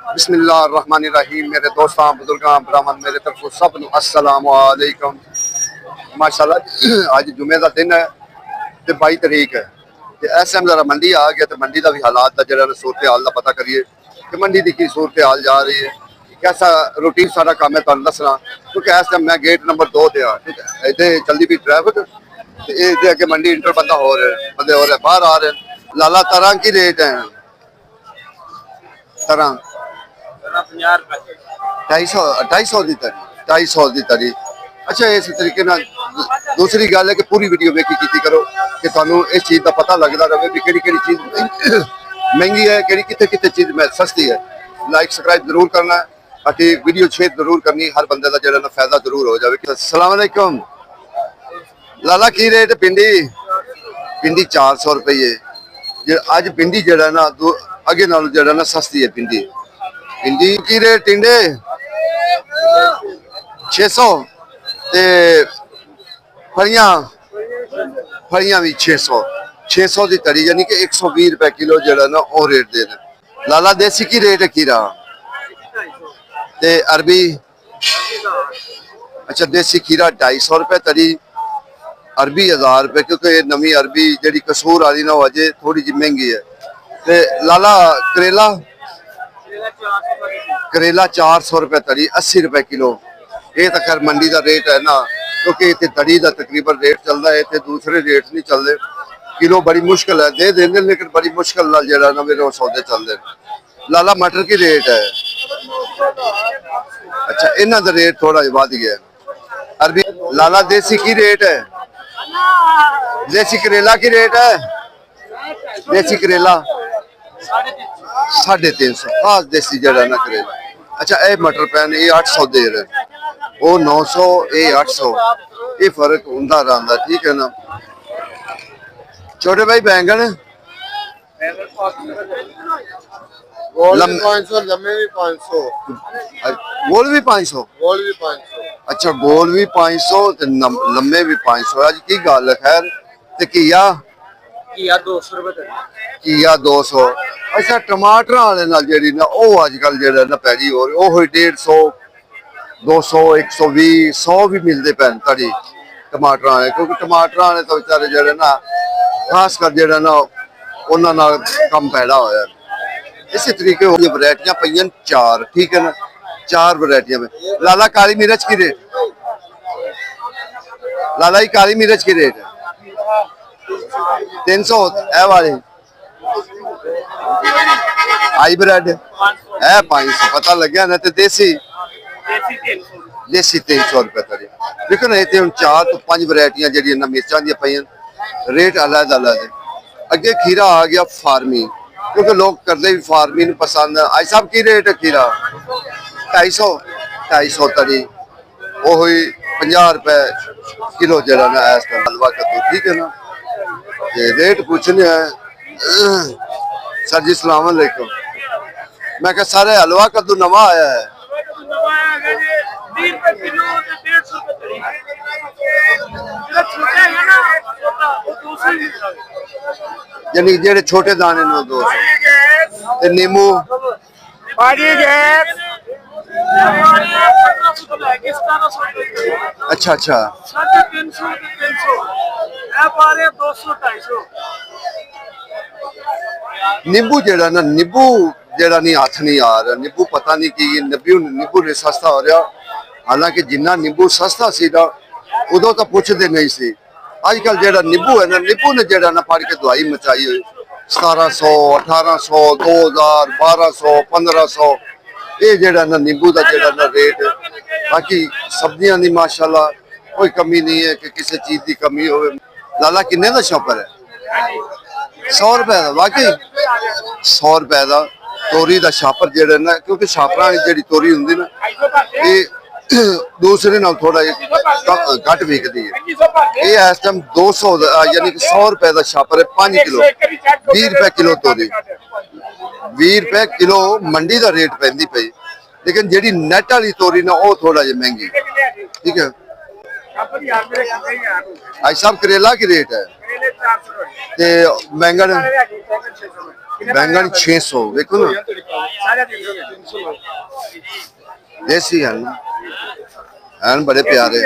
बिस्मिल्लाहिर्रहमानिर्रहीम। मेरे दोस्तों बुजुर्गों ब्राह्मण मेरे तरफ सब अस्सलाम वालेकुम। माशाल्लाह आज जुमे का दिन है तो 22 तरीक है तो इस टाइम जरा मंडी आ गया तो मंडी का भी हालात का जरा सूरत हाल का पता करिए कि मंडी की सूरत हाल जा रही है, कैसा रूटीन सारा काम है तुम दसना। क्योंकि इस टाइम मैं गेट नंबर 2 ते ठीक है, इतने चलती भी ट्रैफिक ये अगे मंडी इंटर बंदा हो रहे बंदे हो रहे बाहर आ रहे। लाला तरह की रेट है? तरह 250 की तरी 250 की तरी। अच्छा इस तरीके ना दूसरी गल है कि पूरी वीडियो वेखी की करो कि थानू इस चीज़ का पता लगता रहे कि केड़ी चीज़ महंगी है, कि कितने चीज़ में सस्ती है। लाइक सब्सक्राइब जरूर करना है ताकि वीडियो शेयर जरूर करनी, हर बंदे का जो फायदा जरूर हो जाए। अस्सलाम वालेकुम लाला की रेट भिंडी? भिंडी 400 रुपये। अज भिंडी जरा ना अगे नालों जरा ना सस्ती है भिंडी। भिंडी की रेट टिंडे 600 ते फलियां फलियां भी 600 की तरी, यानी कि 120 रुपए किलो जरा ना वो रेट दे दें। लाला देसी की रेट है खीरा ते अरबी? अच्छा देसी खीरा 250 रुपए तरी, अरबी 1000 रुपए, क्योंकि ये नवी अरबी जी कसूर वाली ना अजे थोड़ी जी महंगी है। ते लाला करेला? करेला 400 रुपए तरी, 80 रुपए किलो। ये तो खैर मंडी का रेट है ना, क्योंकि इतने तरी का तकरीबन रेट चलता है, इतने दूसरे रेट नहीं चलते। किलो बड़ी मुश्किल है दे देंगे, लेकिन बड़ी मुश्किल नाल जरा ना मेरे सौदे चलते। लाला मटर की रेट है? अच्छा इन्हों का रेट थोड़ा बढ़ गया है। अरबी लाला देसी की रेट है? देसी करेला की रेट है? देसी करेला 350 खास देसी जरा ना करेला। अच्छा ये मटर पैन ये 800 दे रहे, वो 900 ये 800, ये फर्क होता रहता। ठीक है ना। छोटे भाई बैंगन? गोल भी 500? अच्छा गोल भी 500 लम्बे भी 500। अज की गल है खैर। ते घिया? घिया 200 रुपए। घिया 200। अच्छा टमाटर वाले नाल जेड़ी ना वो अजकल जेड़ा ना पैरी हो रही वो 150 200 120 100 भी मिलते पैन तड़ी टमाटर वाले, क्योंकि टमाटर वाले तो बेचारे जेड़े ना खास कर जेड़ा ना उन्होंने कम पैदा होया। इसी तरीके हो वैरायटियां पईयां 4। ठीक है ना, 4 वैरायटियां में। लाला काली मिर्च की रेट? लाला ही काली मिर्च की रेट है 300 ए वाली। हाईब्रिड है 500। पता लग गया ना। तो देसी? देसी 300 रुपए तरी। देखो ना इतने 4 तो 5 वैरायटियां जी मिर्चा दी पईयां, रेट अलग अलग। अगे खीरा आ गया फार्मी, क्योंकि लोग करते भी फार्मी पसंद। आज सब की रेट है खीरा? 250 तरी, वो हुई 50 रुपए किलो जरा ना इस टाइम हलवा कद्दू। ठीक है ना। ये रेट पूछने हैं सर जी सलाम वालेकुम। मैं क्या सारे हलवा कद्दू नवा आया है? यानी जेडे छोटे दाने नो 200 ते नींबू? अच्छा अच्छा नींबू जेड़ा ना नींबू जेड़ा नहीं हाथ नहीं आ रहा। नींबू पता नहीं कि नींबू ने सस्ता हो रहा, हालांकि जिन्ना नींबू सस्ता सी ना उदों तो पुछते नहीं सी। अजकल जेड़ा नींबू है ना, नींबू ने जेड़ा ना फड़ के दवाई मचाई हुई। 1700 1800 2000 1200 1500 ये जेड़ा ना नींबू का जेड़ा ना रेट। बाकी सब्जियां की माशाल्लाह कोई कमी नहीं है कि किसी चीज की कमी हो। लाला किन्ने का शॉपर है? 100 रुपए का? वाकई 100 रुपए का तोरी का छापर जेड़ा ना, क्योंकि छापरा जी तोरी होंगी ना ये दूसरे नाल थोड़ा घट विकती है। ये इस टाइम 200 यानी कि 100 रुपए का छापर है 5 किलो 20 रुपए किलो तोरी। 20 रुपए किलो मंडी का रेट पैंदी पई, लेकिन जी नैट वाली तोरी ना वो थोड़ा जी महंगी। ठीक है। आज सब करेला की रेट है ते बैंगन? बैंगन 600 देखो ना, देसी है ना, हैं बड़े प्यारे।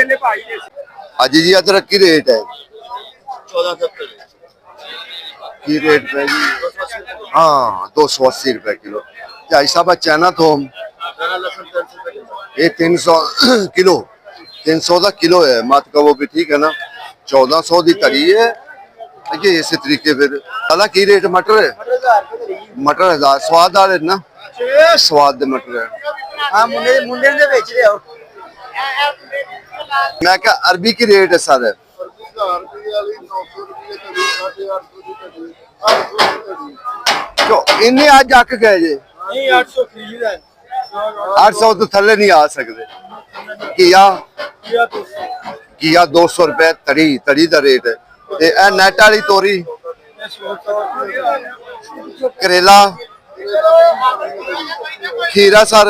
अजी जी अदरक की रेट है? 1470 की रेट है जी? हाँ 280 रुपए किलो। भाई साहब चाइना तो ये 300 किलो, 300 का किलो है मत कहो भी, ठीक है ना। 1400 की तरी है ये इस तरीके। फिर दादा की रेट मटर है? मटर 1000 स्वाद आ रहे ना, स्वाद दे मटर है। हाँ मुंडे मुंडे दे बेच रहे हो। मैं क्या अरबी की रेट है सर? तो इन्हें आज आके गए जे नहीं 800 खरीद है। 800 तो थले नहीं आ सकते। किया किया 200 रुपए तड़ी, तड़ी का रेट है। ते ए नेट वाली तोरी करेला खीरा सर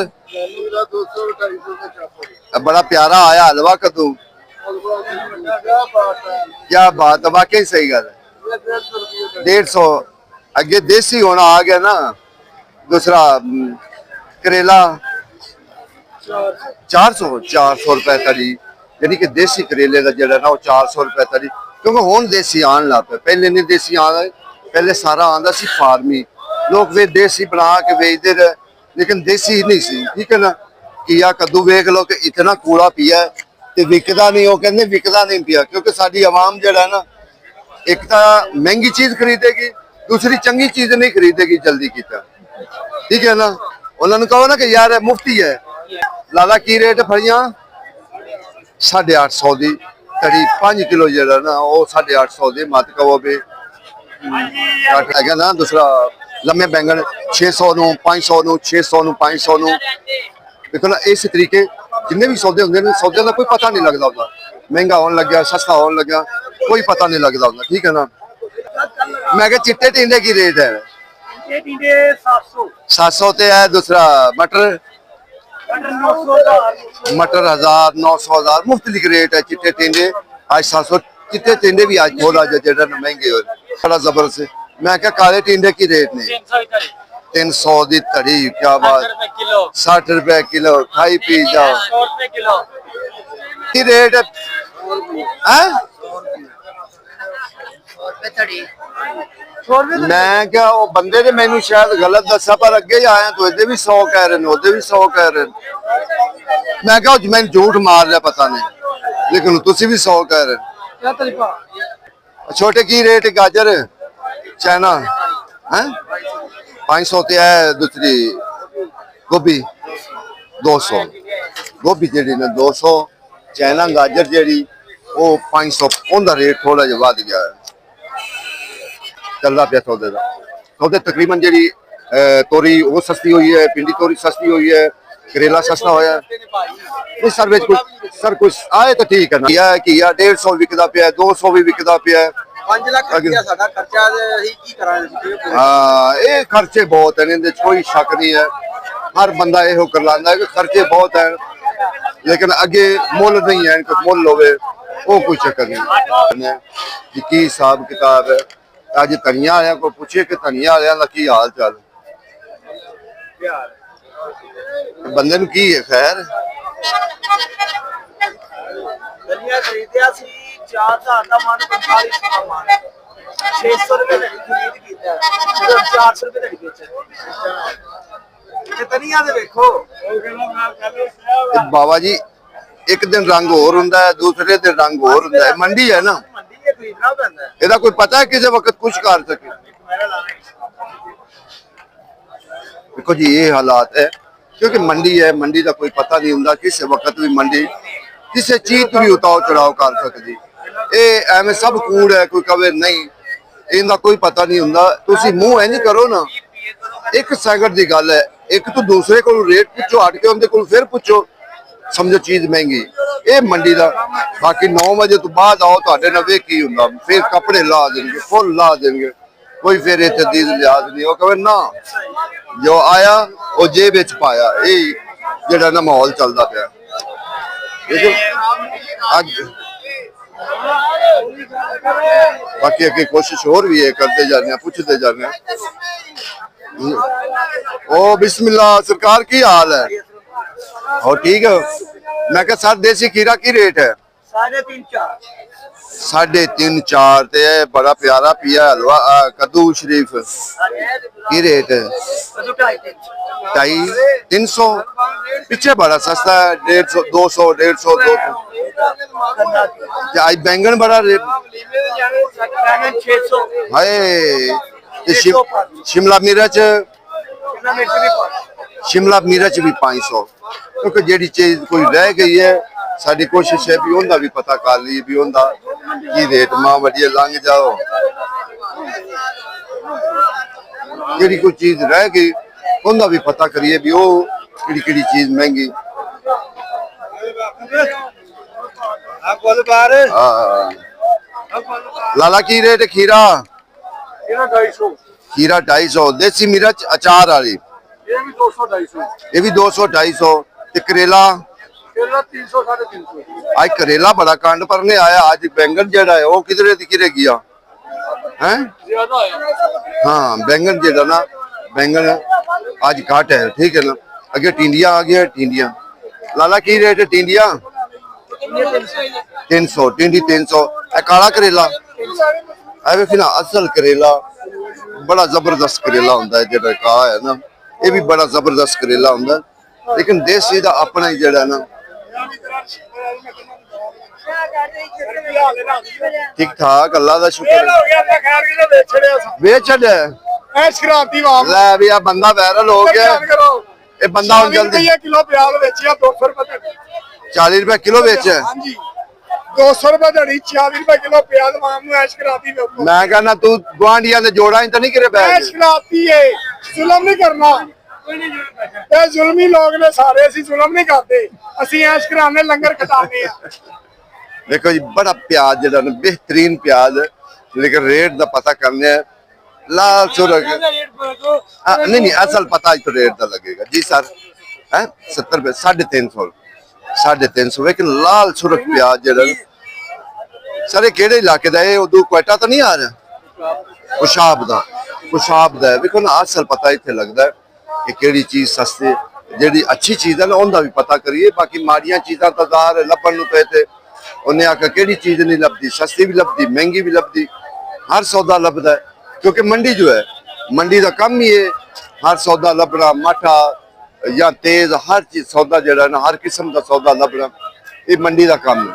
बड़ा प्यारा आया हलवा कद्दू, क्या बात है, वाकई सही गल है। 150 अगे देसी होना आ गया ना। दूसरा करेला 400 रुपए तरी, यानी कि देसी करेले का जड़ा ना वो 400 रुपए तरी, क्योंकि हुण देसी आन लग पे, पहले नहीं देसी आंदा, पहले सारा आंदा सी फार्मी, लोग वे देसी बना के बेचते रहे, लेकिन देसी नहीं सी, ठीक है ना। किया कद्दू वेख लो कि इतना कूड़ा पिया ते विकदा नहीं, वो कहते विकदा नहीं पिया, क्योंकि साडी आवाम जड़ा ना एक तो महंगी चीज खरीदेगी, दूसरी चंगी चीज नहीं खरीदेगी जल्दी किता, ठीक है ना। उन्होंने कहो ना कि यार मुफ्ती है। लाला की रेट फड़िया? 850 दी तड़ी 5 किलो जड़ा ना वो 850 दी, मत कहो भी है ना। दूसरा लम्बे बैंगन 600 नु 500 नु 600 नु 500 नु, देखो ना इस तरीके जिन्ने भी सौदे होंगे ना, सौदे का कोई पता नहीं लगता होता, महंगा होने लग गया सस्ता होने लग गया कोई पता नहीं लगता होता, ठीक है ना। मैं क्या चिट्टे टिंडे की रेट है? 700 ते है। दूसरा मटर मटर 1000 900 1000 मुख्तलिफ रेट है। चिट्टे टिंडे आज 700, चिट्टे टिंडे भी आज थोड़ा जो महंगे हो बड़ा जबरदस्त। मैं क्या काले टिंडे की रेट नहीं? 300 दी तड़ी, क्या बात, 60 रुपए किलो, खाई पी जाओ। 100 रुपए किलो की रेट है? मैं क्या वो बंदे ने मैनू शायद गलत दसा, पर अगे ही आया तो इधर भी 100 कह रहे, ओदे भी 100 कह रहे। मैं क्या मैं झूठ मार रहा पता नहीं, लेकिन तुसी भी 100 कह रहे। छोटे की रेट गाजर चाइना है? 500 ते है। दूसरी गोभी 200, गोभी जी ने 200, चाइना गाजर जी वो 500, उनका रेट थोड़ा जिहा वध गया है, चलता पाया सौदे का। सौदे तकरीबन जी तोरी वो सस्ती हुई है, भिंडी तोरी सस्ती हुई है, करेला सस्ता होया है। सर कुछ सर कुछ आए तो ठीक है ना। किया 150 विकदा पिया, 200 भी विकदा पिया। 5 लाख रुपया साडा खर्चा ही की करांगे। हाँ ये खर्चे बहुत है, इहदे कोई शक नहीं है, हर बंदा यो कर लांदा है कि खर्चे बहुत है, लेकिन अगे मुल नहीं है, मुल होवे वो कोई चक्कर नहीं। की हिसाब किताब है? अज धनिया आया को पूछे कि धनिया आया का की हाल चाल, बंदे नूं की है खैर। धनिया खरीदिया सी 4000 दा मान, 4500 दा मान, 600 रुपए दी खरीद कीता, 400 रुपए दी बेचा। ते धनिया दे देखो बाबा जी एक दिन रंग होर हुंदा है, दूसरे दिन रंग होर हुंदा है, मंडी है ना, ਇਹਦਾ कोई पता है किसी वक्त कुछ कर सके? देखो जी ये हालात है, क्योंकि मंडी है, मंडी का कोई पता नहीं होंगे, किस वक्त भी मंडी किसी चीज भी उतार चढ़ाव कर सकती। ये एवं सब कूड़ है, कोई कवे नहीं, इनका कोई पता नहीं होंगे। तुसी मुंह इंज करो ना, एक सैकंड की गल है, एक तो दूसरे को रेट पूछो, हट के उनके को फिर पूछो, समझो चीज महंगी। ये मंडी का बाकी 9 बजे तो बाद आओ तो वे की होंगे, फिर कपड़े ला देंगे, फुल ला देंगे, कोई फिर इतने चीज लिहाज नहीं। वो कहे ना जो आया वो जेब विच पाया, यही जेड़ा ना माहौल चलता पाया। अज बाकी अगे कोशिश होर भी है, करते जाने, पूछते जाने। ओ बिस्मिल्लाह, सरकार की हाल है? और ठीक है। मैं क्या सर देसी खीरा की रेट है? 3.5 3.5 4 ते ये बड़ा प्यारा पिया हलवा कद्दू शरीफ की रेट है? 250-300। पीछे बड़ा सस्ता है, 150 200 150 200। आज बैंगन बड़ा रेट 600। हाय। ते शिमला मिर्च भी 500। क्योंकि जेडी चीज कोई रह गई है साडी कोशिश है भी उनका भी पता कर ली भी उनका की रेट मां बढ़िया लंघ जाओ। जेडी कोई चीज रह गई उनका भी पता करिए भी वो केड़ी चीज महंगी। लाला की रेट है खीरा? खीरा 250। देसी मिर्च अचार वाली ये भी 200 250। ते करेला? 300 350। आज करेला बड़ा कांड भरने आया। आज बैंगन जेड़ा है वो किधरे गया है? हाँ बैंगन जेड़ा ना बैंगन आज घाट है, ठीक है ना। अगे टिंडिया आ गया, टिंडिया। लाला की रेट है टिंडिया? 300। टिंडी 300। काला करेला ऐ ना असल करेला बड़ा जबरदस्त करेला होंदा है जेड़ा कहा है ना, ये भी बड़ा जबरदस्त करेला होंदा है। लेकिन देसी दा अपना ही जेड़ा ना ठीक ठाक अल्लाह दा शुक्र है। बेच छड़े ले भी आ बंदा वायरल हो गया। ये बंदा हुन जल्दी किलो प्याज बेचिया 200 रुपए 40 रुपए किलो बेचे। 200 रुपए धड़ी 40 रुपए किलो प्याज माम नु ऐश कराती है। मैं कहना तू गुआंढियां दे जोड़ा ही तो नहीं करे बैठ ऐश कराती है, जुल्म नहीं करना। ये जुल्मी लोग ने सारे, ਅਸੀਂ जुल्म नहीं करते, ਅਸੀਂ ऐश कराने लंगर खटाने हैं। देखो जी बड़ा प्याज जेड़ा ना बेहतरीन प्याज, लेकिन रेट दा पता करने है। लाल सुरख नहीं असल पता तो रेट दा लगेगा जी सर है 70 रुपए 350 लेकिन लाल सुरख प्याज जेड़ा सर केड़े इलाके दा है? उदू क्वेटा तो नहीं आ रहा? कुशाब दा देखो ना असल पता इत्थे लगदा है कि केड़ी चीज सस्ती जेड़ी अच्छी चीज है ना उनका भी पता करिए। बाकी माड़ियां चीज़ां तो ज़ाहिर है लभन नूं ते उन्हें आखिया केड़ी चीज नहीं लभदी, सस्ती भी लभदी महंगी भी लभदी, हर सौदा लभदा है। क्योंकि मंडी जो है मंडी का कम ही है हर सौदा लभना, माठा या तेज हर चीज सौदा जेड़ा ना हर किस्म का सौदा लभना ये मंडी का काम है।